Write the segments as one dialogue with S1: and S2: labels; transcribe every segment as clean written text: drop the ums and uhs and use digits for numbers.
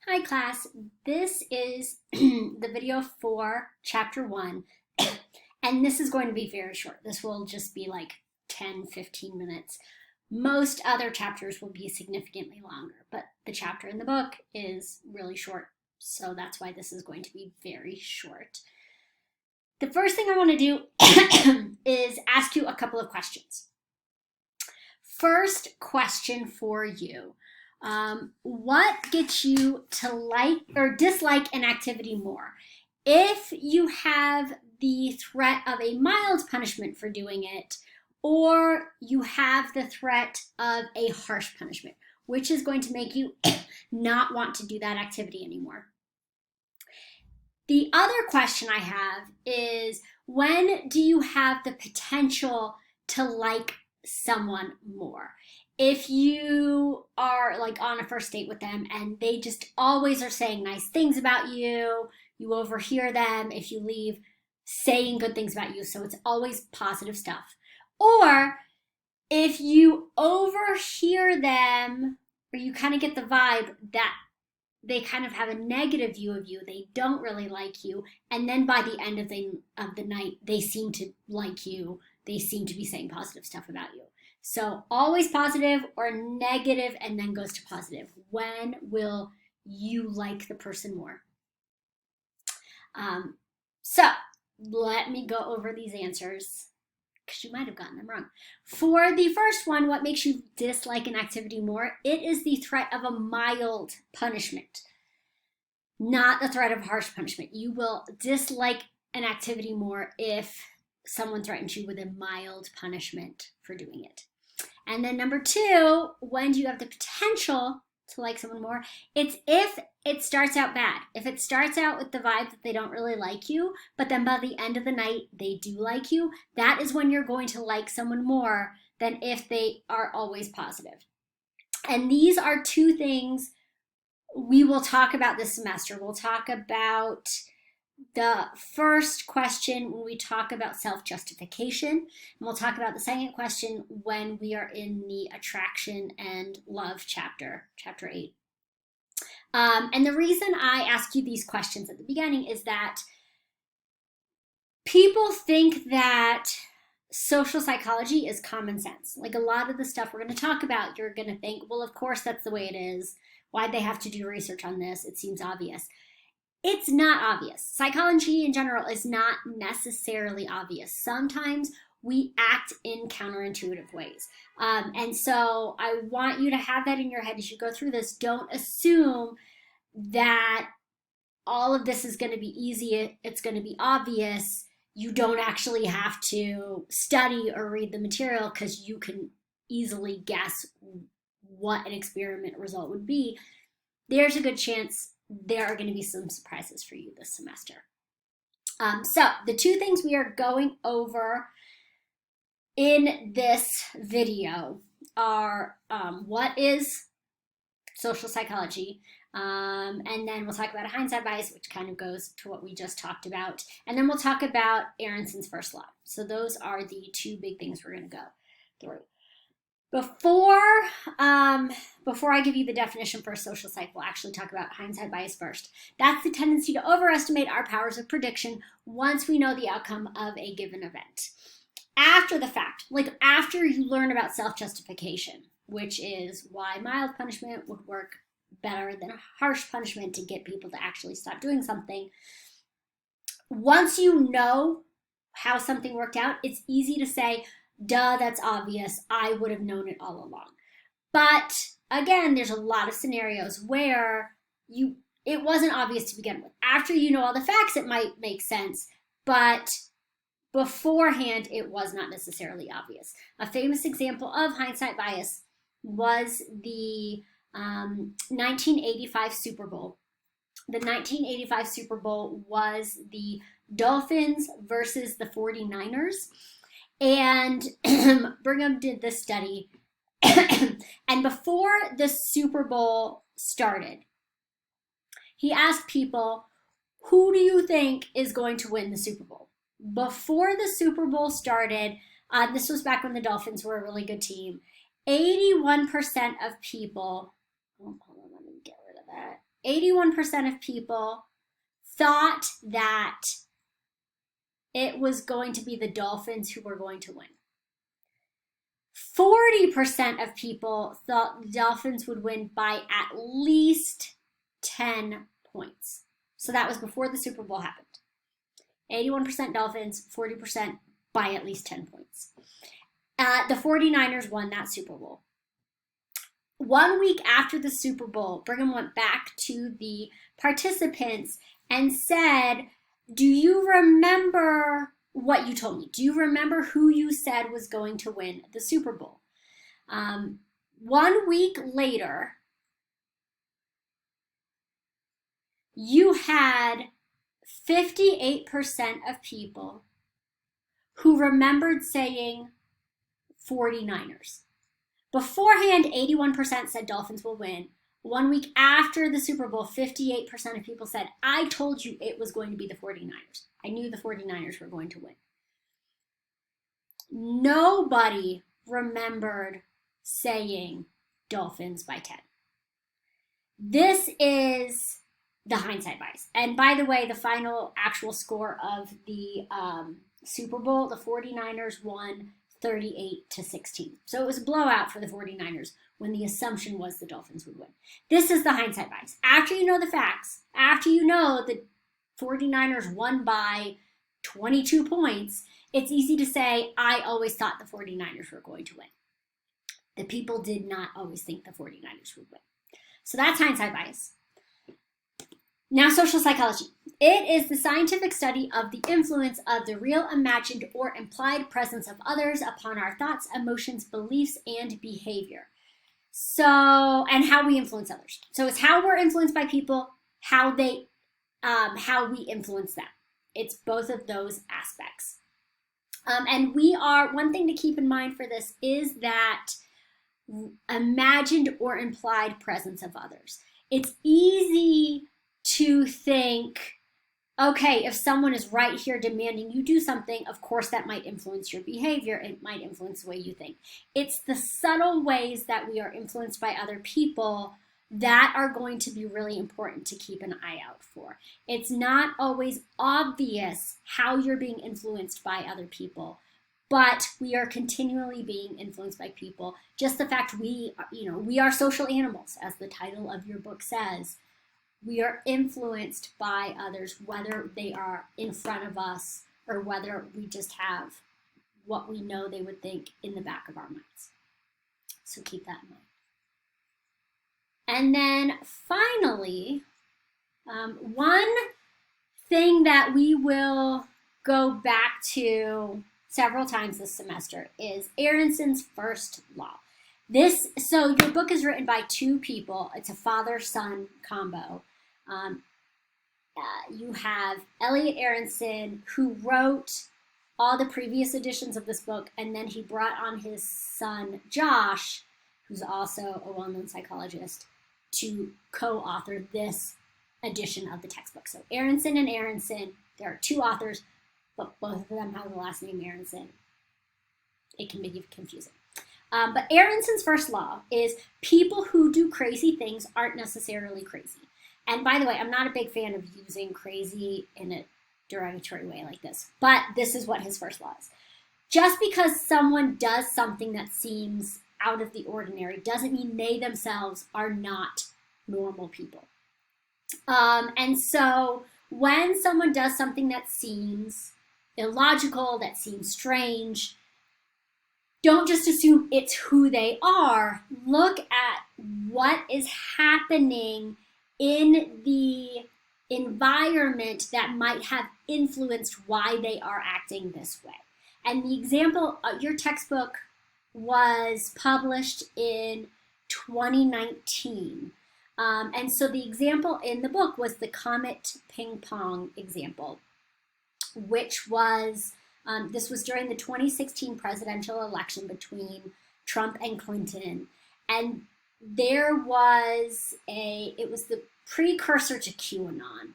S1: Hi class, this is the video for chapter 1 and this is going to be very short. This will just be like 10-15 minutes. Most other chapters will be significantly longer, but the chapter in the book is really short, so that's why this is going to be very short. The first thing I want to do is ask you a couple of questions. First question for you. What gets you to like or dislike an activity more? If you have the threat of a mild punishment for doing it, or you have the threat of a harsh punishment, which is going to make you not want to do that activity anymore? The other question I have is, when do you have the potential to like someone more? If you are like on a first date with them and they just always are saying nice things about you, you overhear them if you leave saying good things about you, so it's always positive stuff. Or if you overhear them or you kind of get the vibe that they kind of have a negative view of you, they don't really like you, and then by the end of the night, they seem to like you, they seem to be saying positive stuff about you. So always positive or negative and then goes to positive. When will you like the person more? So let me go over these answers because you might have gotten them wrong. For the first one, what makes you dislike an activity more? It is the threat of a mild punishment, not the threat of harsh punishment. You will dislike an activity more if someone threatens you with a mild punishment for doing it. And then number 2, when do you have the potential to like someone more? It's if it starts out bad. If it starts out with the vibe that they don't really like you, but then by the end of the night they do like you, that is when you're going to like someone more than if they are always positive. And these are 2 things we will talk about this semester. We'll talk about the first question when we talk about self-justification, and we'll talk about the second question when we are in the attraction and love chapter 8. And the reason I ask you these questions at the beginning is that people think that social psychology is common sense. Like a lot of the stuff we're going to talk about, you're going to think, well, of course that's the way it is. Why'd they have to do research on this? It seems obvious. It's not obvious. Psychology in general is not necessarily obvious. Sometimes we act in counterintuitive ways. And so I want you to have that in your head as you go through this. Don't assume that all of this is going to be easy. It's going to be obvious. You don't actually have to study or read the material because you can easily guess what an experiment result would be. There's a good chance there are going to be some surprises for you this semester. So the 2 things we are going over in this video are what is social psychology, and then we'll talk about a hindsight bias, which kind of goes to what we just talked about, and then we'll talk about Aaronson's first law. So those are the 2 big things we're going to go through. Before I give you the definition for a social psych, we'll actually talk about hindsight bias first. That's the tendency to overestimate our powers of prediction once we know the outcome of a given event. After the fact, like after you learn about self-justification, which is why mild punishment would work better than a harsh punishment to get people to actually stop doing something. Once you know how something worked out, it's easy to say, duh, that's obvious. I would have known it all along. But again, there's a lot of scenarios where it wasn't obvious to begin with. After you know all the facts, it might make sense, but beforehand, it was not necessarily obvious. A famous example of hindsight bias was the 1985 Super Bowl. The 1985 Super Bowl was the Dolphins versus the 49ers. And Brigham did this study. And before the Super Bowl started, he asked people, who do you think is going to win the Super Bowl? Before the Super Bowl started, this was back when the Dolphins were a really good team, 81% of people, oh, hold on, let me get rid of that. 81% of people thought that it was going to be the Dolphins who were going to win. 40% of people thought the Dolphins would win by at least 10 points. So that was before the Super Bowl happened. 81% Dolphins, 40% by at least 10 points. The 49ers won that Super Bowl. 1 week after the Super Bowl, Brigham went back to the participants and said, do you remember what you told me? Do you remember who you said was going to win the Super Bowl? 1 week later, you had 58% of people who remembered saying 49ers. Beforehand, 81% said Dolphins will win. 1 week after the Super Bowl, 58% of people said, I told you it was going to be the 49ers. I knew the 49ers were going to win. Nobody remembered saying Dolphins by 10. This is the hindsight bias. And by the way, the final actual score of the Super Bowl, the 49ers won 38-16. So it was a blowout for the 49ers when the assumption was the Dolphins would win. This is the hindsight bias. After you know the facts, after you know the 49ers won by 22 points, it's easy to say, I always thought the 49ers were going to win. The people did not always think the 49ers would win. So that's hindsight bias. Now, social psychology. It is the scientific study of the influence of the real, imagined, or implied presence of others upon our thoughts, emotions, beliefs, and behavior. So, and how we influence others. So it's how we're influenced by people, how we influence them. It's both of those aspects. And one thing to keep in mind for this is that imagined or implied presence of others. It's easy to think, okay, if someone is right here demanding you do something, of course that might influence your behavior. It might influence the way you think. It's the subtle ways that we are influenced by other people that are going to be really important to keep an eye out for. It's not always obvious how you're being influenced by other people, but we are continually being influenced by people. Just the fact we are social animals, as the title of your book says. We are influenced by others, whether they are in front of us or whether we just have what we know they would think in the back of our minds. So keep that in mind. And then finally, one thing that we will go back to several times this semester is Aronson's first law. So your book is written by two people. It's a father-son combo. You have Elliot Aronson, who wrote all the previous editions of this book, and then he brought on his son, Josh, who's also a well-known psychologist, to co-author this edition of the textbook. So Aronson and Aronson, there are two authors, but both of them have the last name Aronson. It can be confusing. But Aronson's first law is people who do crazy things aren't necessarily crazy. And by the way, I'm not a big fan of using crazy in a derogatory way like this, but this is what his first law is. Just because someone does something that seems out of the ordinary doesn't mean they themselves are not normal people. And so when someone does something that seems illogical, that seems strange, don't just assume it's who they are. Look at what is happening in the environment that might have influenced why they are acting this way. And the example, your textbook was published in 2019. And so the example in the book was the Comet Ping Pong example, which was, this was during the 2016 presidential election between Trump and Clinton. And there was the precursor to QAnon.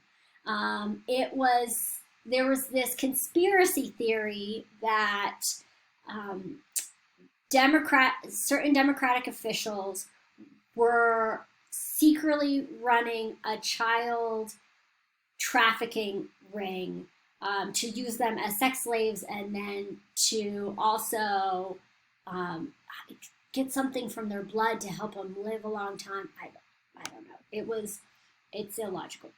S1: There was this conspiracy theory that certain Democratic officials were secretly running a child trafficking ring to use them as sex slaves, and then to also get something from their blood to help them live a long time. I don't know. It's illogical.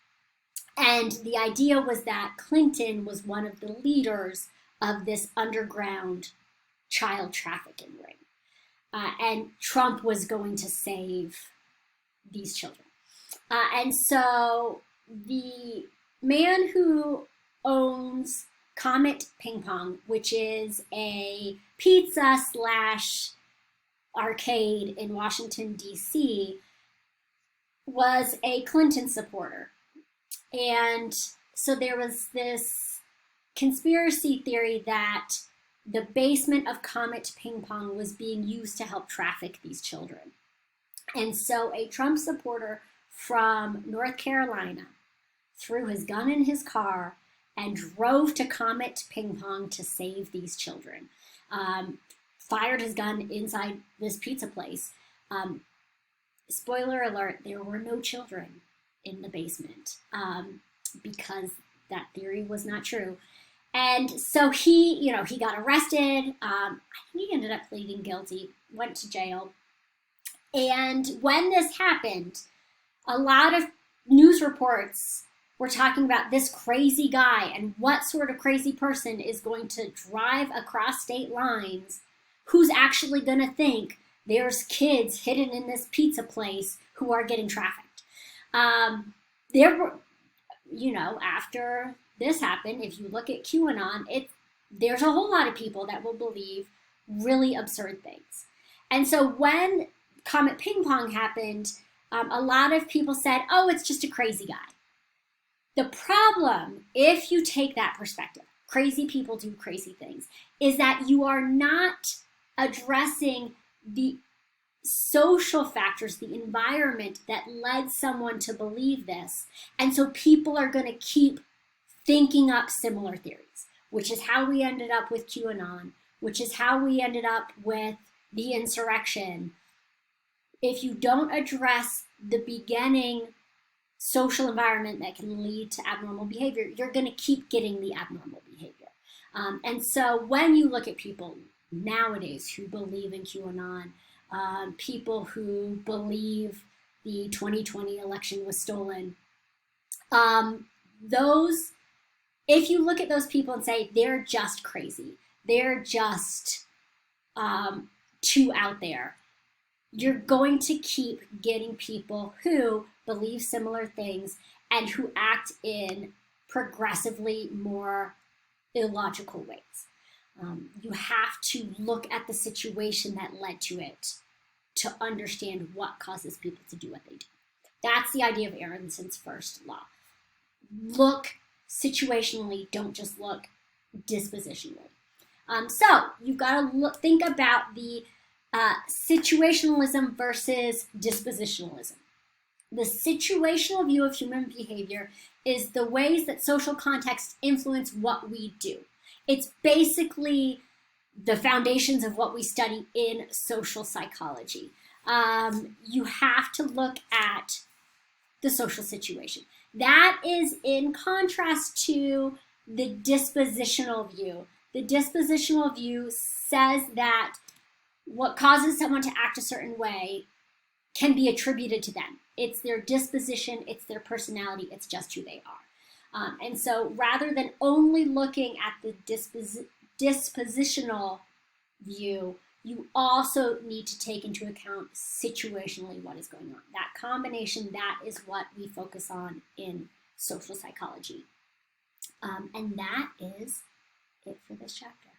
S1: And the idea was that Clinton was one of the leaders of this underground child trafficking ring. And Trump was going to save these children. And so the man who owns Comet Ping Pong, which is a pizza slash arcade in Washington, D.C., was a Clinton supporter. And so there was this conspiracy theory that the basement of Comet Ping Pong was being used to help traffic these children. And so a Trump supporter from North Carolina threw his gun in his car and drove to Comet Ping Pong to save these children. Fired his gun inside this pizza place. Spoiler alert, there were no children in the basement because that theory was not true. And so he got arrested. I think he ended up pleading guilty, went to jail. And when this happened, a lot of news reports were talking about this crazy guy and what sort of crazy person is going to drive across state lines, who's actually going to think there's kids hidden in this pizza place who are getting trafficked. There were, after this happened, if you look at QAnon, there's a whole lot of people that will believe really absurd things. And so when Comet Ping Pong happened, a lot of people said, oh, it's just a crazy guy. The problem, if you take that perspective, crazy people do crazy things, is that you are not addressing the social factors, the environment that led someone to believe this. And so people are going to keep thinking up similar theories, which is how we ended up with QAnon, which is how we ended up with the insurrection. If you don't address the beginning social environment that can lead to abnormal behavior, you're going to keep getting the abnormal behavior. And so when you look at people nowadays who believe in QAnon, people who believe the 2020 election was stolen, if you look at those people and say they're just crazy, they're just too out there, you're going to keep getting people who believe similar things and who act in progressively more illogical ways. You have to look at the situation that led to it to understand what causes people to do what they do. That's the idea of Aronson's first law. Look situationally, don't just look dispositionally. So you've got to think about the situationalism versus dispositionalism. The situational view of human behavior is the ways that social context influence what we do. It's basically the foundations of what we study in social psychology. You have to look at the social situation. That is in contrast to the dispositional view. The dispositional view says that what causes someone to act a certain way can be attributed to them. It's their disposition, it's their personality, it's just who they are. And so rather than only looking at the dispositional view, you also need to take into account situationally what is going on. That combination, that is what we focus on in social psychology. And that is it for this chapter.